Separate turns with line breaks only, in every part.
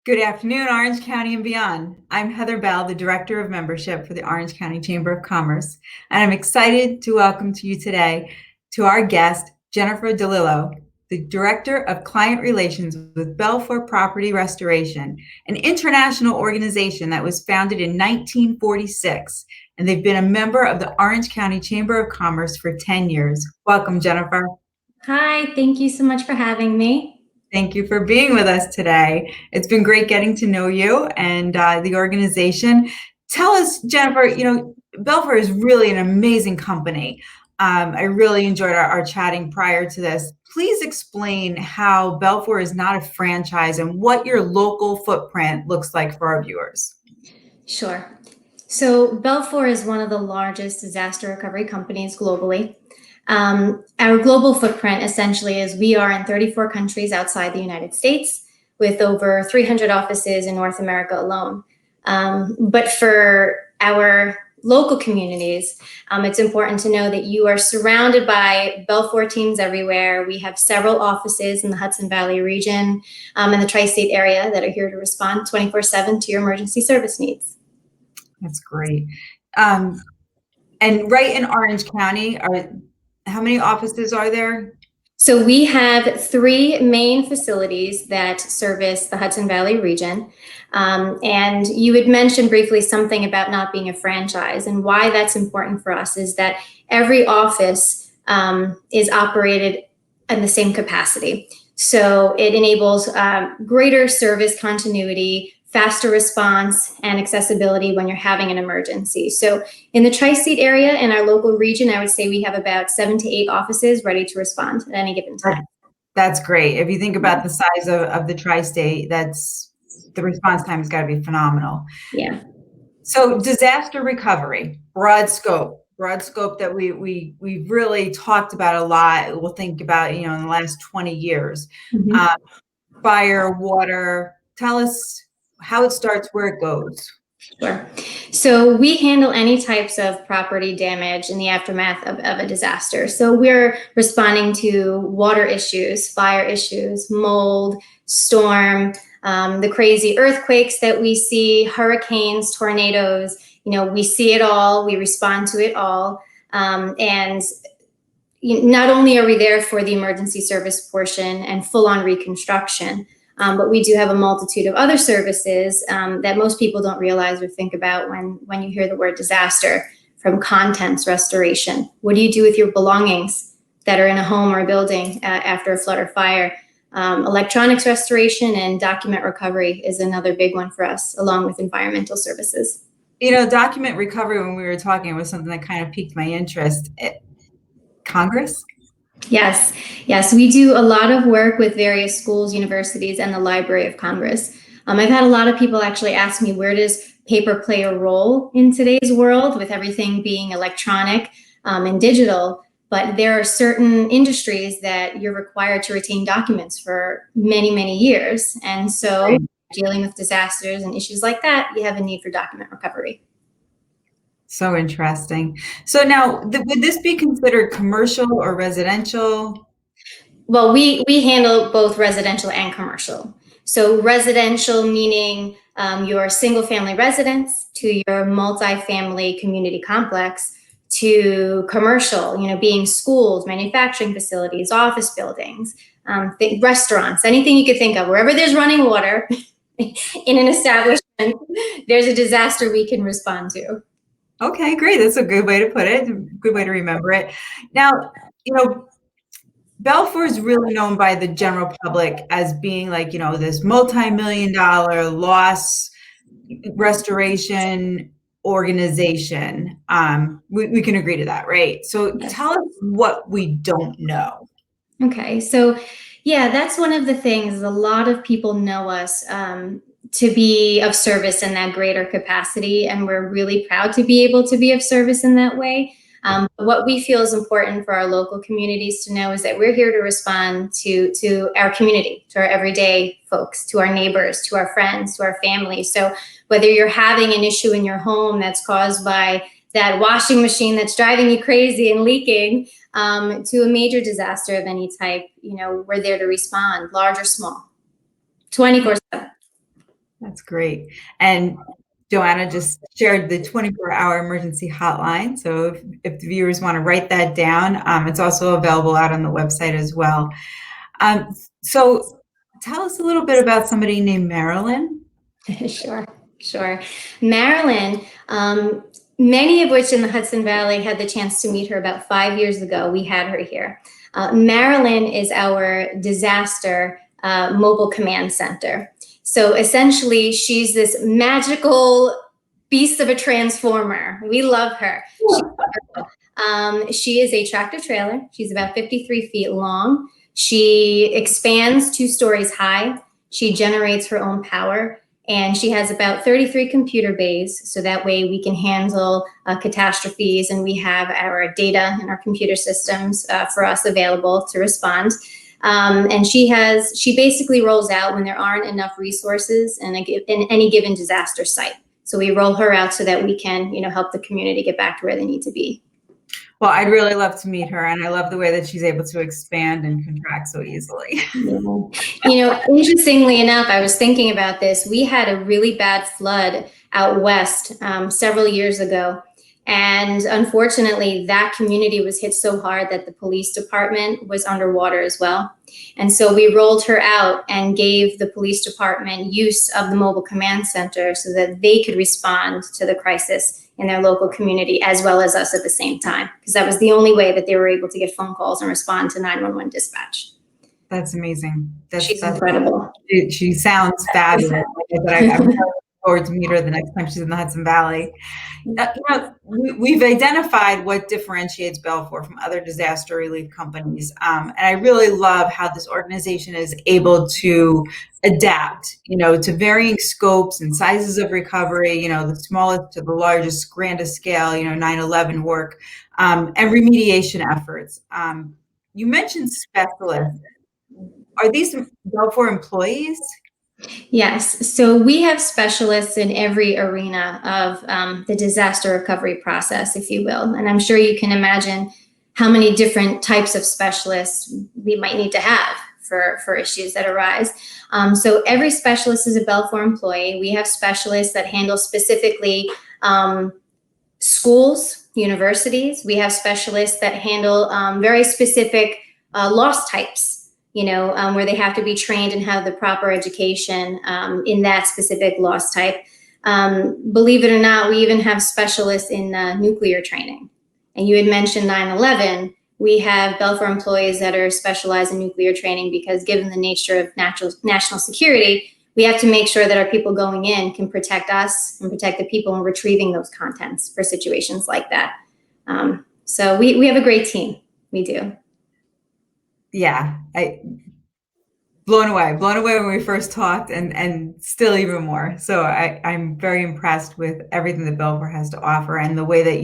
Good afternoon, Orange County and beyond. I'm Heather Bell, the Director of Membership for the Orange County Chamber of Commerce, and I'm excited to welcome to you today to our guest, Jennifer DeLillo, the Director of Client Relations with Belfor Property Restoration, an international organization that was founded in 1946, and they've been a member of the Orange County Chamber of Commerce for 10 years. Welcome, Jennifer.
Hi, thank you so much for having me.
Thank you for being with us today. It's been great getting to know you and the organization. Tell us, Jennifer, Belfor is really an amazing company. I really enjoyed our chatting prior to this. Please explain how Belfor is not a franchise and what your local footprint looks like for our viewers.
Sure. So Belfor is one of the largest disaster recovery companies globally. Our global footprint essentially is we are in 34 countries outside the United States with over 300 offices in North America alone. But for our local communities, it's important to know that you are surrounded by Belfor teams everywhere. We have several offices in the Hudson Valley region and the tri-state area that are here to respond 24/7 to your emergency service needs.
That's great. And right in Orange County, how many offices are there?
So we have three main facilities that service the Hudson Valley region. And you had mentioned briefly something about not being a franchise, and why that's important for us is that every office is operated in the same capacity. So it enables greater service continuity, faster response, and accessibility when you're having an emergency. So in the tri-state area, in our local region, I would say we have about 7 to 8 offices ready to respond at any given time.
That's great. If you think about the size of the tri-state, the response time has got to be phenomenal.
Yeah.
So disaster recovery, broad scope that we've really talked about a lot. We'll think about, in the last 20 years. Fire, water, tell us how it starts, where it goes.
Sure. So we handle any types of property damage in the aftermath of a disaster. So we're responding to water issues, fire issues, mold, storm, the crazy earthquakes that we see, hurricanes, tornadoes. We see it all. We respond to it all. And not only are we there for the emergency service portion and full-on reconstruction, but we do have a multitude of other services that most people don't realize or think about when you hear the word disaster, from contents restoration. What do you do with your belongings that are in a home or a building after a flood or fire? Electronics restoration and document recovery is another big one for us, along with environmental services.
Document recovery, when we were talking, was something that kind of piqued my interest. Congress?
Yes, we do a lot of work with various schools, universities, and the Library of Congress. I've had a lot of people actually ask me, where does paper play a role in today's world with everything being electronic and digital? But there are certain industries that you're required to retain documents for many, many years. And so dealing with disasters and issues like that, you have a need for document recovery.
So interesting. So now, would this be considered commercial or residential?
Well, we handle both residential and commercial. So residential meaning your single family residence to your multifamily community complex, to commercial, being schools, manufacturing facilities, office buildings, restaurants, anything you could think of. Wherever there's running water in an establishment, there's a disaster we can respond to.
Okay, great. That's a good way to put it. Good way to remember it. Now, Belfor is really known by the general public as being like, this multi-million-dollar loss restoration organization. We can agree to that, right? So tell us what we don't know.
Okay, so yeah, that's one of the things. A lot of people know us to be of service in that greater capacity, and we're really proud to be able to be of service in that way. What we feel is important for our local communities to know is that we're here to respond to our community, to our everyday folks, to our neighbors, to our friends, to our families. So whether you're having an issue in your home that's caused by that washing machine that's driving you crazy and leaking, to a major disaster of any type, we're there to respond, large or small, 24/7.
That's great. And Joanna just shared the 24-hour emergency hotline. So if the viewers want to write that down, it's also available out on the website as well. Um, so tell us a little bit about somebody named Marilyn.
Sure, sure. Marilyn, many of which in the Hudson Valley had the chance to meet her about 5 years ago. We had her here. Marilyn is our disaster mobile command center. So essentially, she's this magical beast of a transformer. We love her. She is a tractor trailer. She's about 53 feet long. She expands 2 stories high. She generates her own power. And she has about 33 computer bays, so that way we can handle catastrophes, and we have our data and our computer systems for us available to respond. And she basically rolls out when there aren't enough resources in any given disaster site. So we roll her out so that we can, help the community get back to where they need to be.
Well, I'd really love to meet her, and I love the way that she's able to expand and contract so easily.
Interestingly enough, I was thinking about this. We had a really bad flood out west several years ago. And unfortunately, that community was hit so hard that the police department was underwater as well. And so we rolled her out and gave the police department use of the mobile command center so that they could respond to the crisis in their local community as well as us at the same time, because that was the only way that they were able to get phone calls and respond to 911 dispatch.
That's amazing.
She's incredible.
She sounds fabulous. I'm looking forward to meet her the next time she's in the Hudson Valley. We've identified what differentiates Belfor from other disaster relief companies. And I really love how this organization is able to adapt, to varying scopes and sizes of recovery, the smallest to the largest, grandest scale, 9/11 work, and remediation efforts. You mentioned specialists. Are these Belfor employees?
Yes. So we have specialists in every arena of the disaster recovery process, if you will. And I'm sure you can imagine how many different types of specialists we might need to have for issues that arise. So every specialist is a Belfor employee. We have specialists that handle specifically schools, universities. We have specialists that handle very specific loss types, where they have to be trained and have the proper education in that specific loss type. Believe it or not, we even have specialists in nuclear training. And you had mentioned 9/11. We have Belfor employees that are specialized in nuclear training because given the nature of national security, we have to make sure that our people going in can protect us and protect the people in retrieving those contents for situations like that. So we have a great team. We do.
Yeah, blown away when we first talked, and still even more. So I'm very impressed with everything that Belfor has to offer and the way that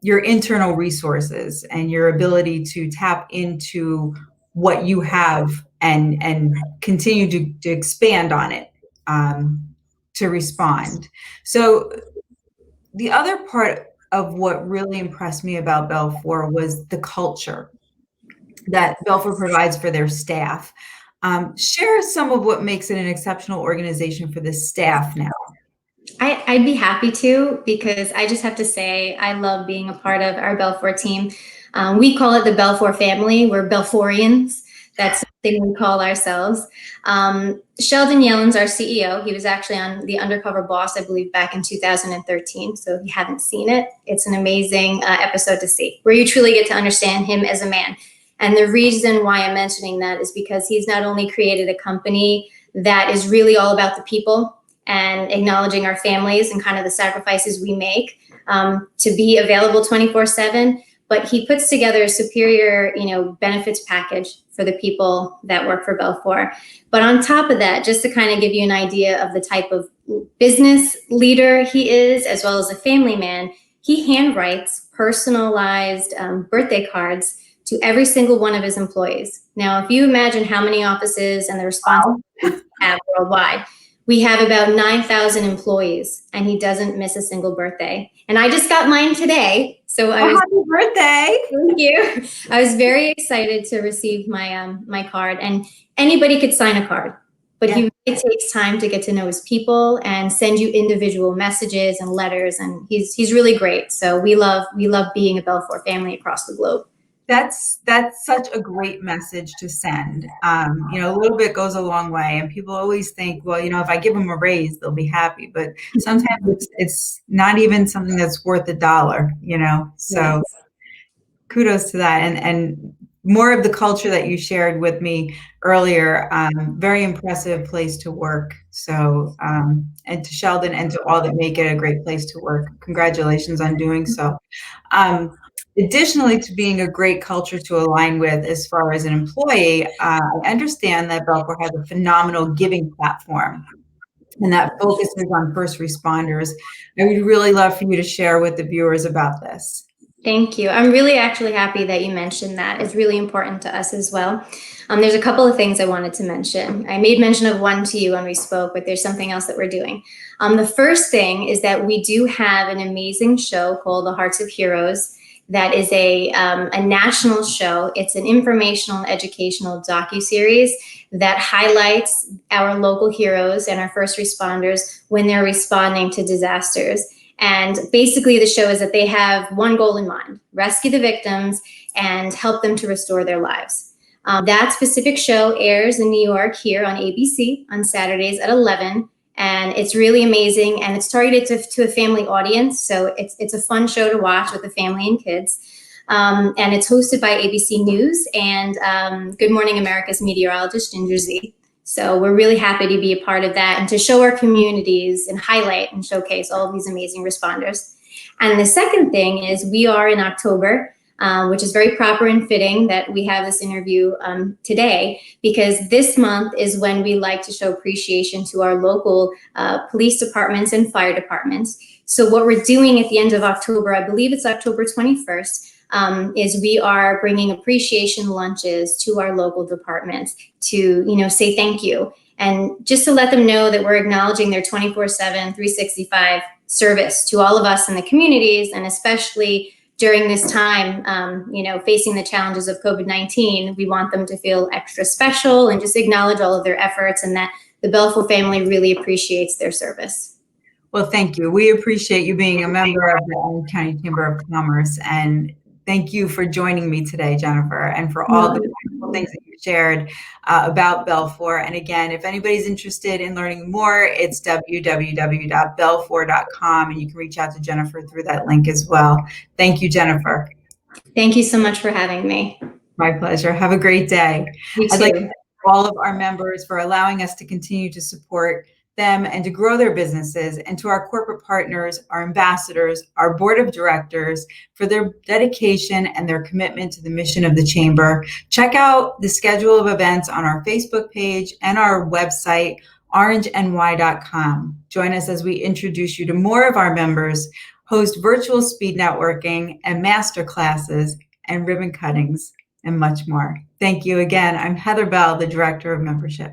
your internal resources and your ability to tap into what you have and continue to expand on it to respond. So the other part of what really impressed me about Belfor was the culture that Belfor provides for their staff. Share some of what makes it an exceptional organization for the staff now.
I'd be happy to, because I just have to say I love being a part of our Belfor team. We call it the Belfor family. We're Belforians. That's something we call ourselves. Sheldon Yellen's our CEO. He was actually on The Undercover Boss, I believe, back in 2013. So if you haven't seen it, it's an amazing episode to see, where you truly get to understand him as a man. And the reason why I'm mentioning that is because he's not only created a company that is really all about the people and acknowledging our families and kind of the sacrifices we make to be available 24/7, but he puts together a superior, benefits package for the people that work for Belfor. But on top of that, just to kind of give you an idea of the type of business leader he is, as well as a family man, he handwrites personalized birthday cards to every single one of his employees. Now, if you imagine how many offices and the responsibilities we have worldwide, we have about 9,000 employees, and he doesn't miss a single birthday. And I just got mine today, so
happy birthday!
Thank you. I was very excited to receive my my card, and anybody could sign a card, but he was It takes time to get to know his people and send you individual messages and letters, and he's really great. So we love being a Belfor family across the globe.
That's such a great message to send. A little bit goes a long way, and people always think, well, if I give them a raise, they'll be happy. But sometimes it's not even something that's worth a dollar. So
Yes.
kudos to that, and more of the culture that you shared with me earlier. Very impressive place to work. So, and to Sheldon and to all that make it a great place to work, congratulations on doing so. Additionally to being a great culture to align with as far as an employee, I understand that Belfor has a phenomenal giving platform and that focuses on first responders. I would really love for you to share with the viewers about this.
Thank you. I'm really actually happy that you mentioned that. It's really important to us as well. There's a couple of things I wanted to mention. I made mention of one to you when we spoke, but there's something else that we're doing. The first thing is that we do have an amazing show called The Hearts of Heroes. That is a national show. It's an informational and educational docuseries that highlights our local heroes and our first responders when they're responding to disasters. And basically the show is that they have one goal in mind: rescue the victims and help them to restore their lives. That specific show airs in New York here on ABC on Saturdays at 11. And it's really amazing, and it's targeted to a family audience. So it's a fun show to watch with the family and kids. And it's hosted by ABC News and Good Morning America's meteorologist, Ginger Z. So we're really happy to be a part of that and to show our communities and highlight and showcase all of these amazing responders. And the second thing is we are in October, which is very proper and fitting that we have this interview today, because this month is when we like to show appreciation to our local police departments and fire departments. So what we're doing at the end of October, I believe it's October 21st, is we are bringing appreciation lunches to our local departments to, say thank you. And just to let them know that we're acknowledging their 24/7, 365 service to all of us in the communities, and especially during this time, facing the challenges of COVID-19, we want them to feel extra special and just acknowledge all of their efforts, and that the Belfor family really appreciates their service.
Well, thank you. We appreciate you being a member of the Orange County Chamber of Commerce, and thank you for joining me today, Jennifer, and for all the wonderful things that you shared about Belfor. And again, if anybody's interested in learning more, it's www.belfor.com, and you can reach out to Jennifer through that link as well. Thank you, Jennifer.
Thank you so much for having me.
My pleasure. Have a great day.
You too.
I'd like to thank all of our members for allowing us to continue to support them and to grow their businesses, and to our corporate partners, our ambassadors, our board of directors for their dedication and their commitment to the mission of the Chamber. Check out the schedule of events on our Facebook page and our website, orangeny.com. Join us as we introduce you to more of our members, host virtual speed networking and master classes and ribbon cuttings and much more. Thank you again. I'm Heather Bell, the Director of Membership.